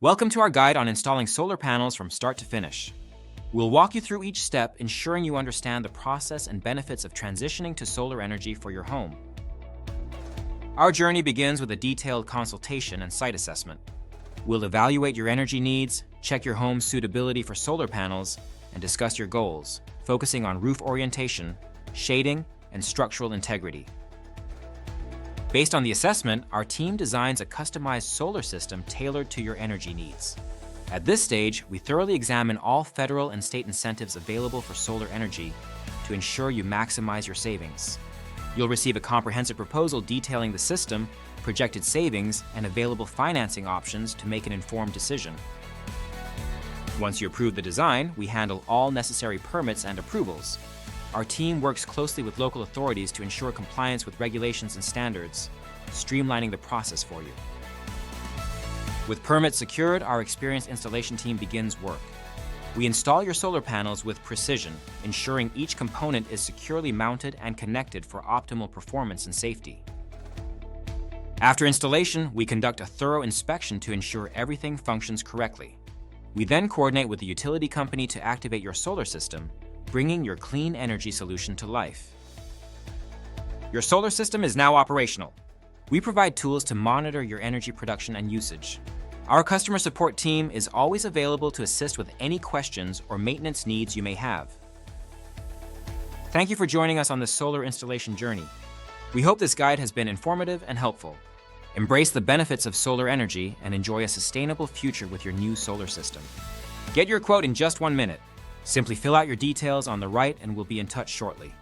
Welcome to our guide on installing solar panels from start to finish. We'll walk you through each step, ensuring you understand the process and benefits of transitioning to solar energy for your home. Our journey begins with a detailed consultation and site assessment. We'll evaluate your energy needs, check your home's suitability for solar panels, and discuss your goals, focusing on roof orientation, shading, and structural integrity. Based on the assessment, our team designs a customized solar system tailored to your energy needs. At this stage, we thoroughly examine all federal and state incentives available for solar energy to ensure you maximize your savings. You'll receive a comprehensive proposal detailing the system, projected savings, and available financing options to make an informed decision. Once you approve the design, we handle all necessary permits and approvals. Our team works closely with local authorities to ensure compliance with regulations and standards, streamlining the process for you. With permits secured, our experienced installation team begins work. We install your solar panels with precision, ensuring each component is securely mounted and connected for optimal performance and safety. After installation, we conduct a thorough inspection to ensure everything functions correctly. We then coordinate with the utility company to activate your solar system, bringing your clean energy solution to life. Your solar system is now operational. We provide tools to monitor your energy production and usage. Our customer support team is always available to assist with any questions or maintenance needs you may have. Thank you for joining us on this solar installation journey. We hope this guide has been informative and helpful. Embrace the benefits of solar energy and enjoy a sustainable future with your new solar system. Get your quote in just 1 minute. Simply fill out your details on the right and we'll be in touch shortly.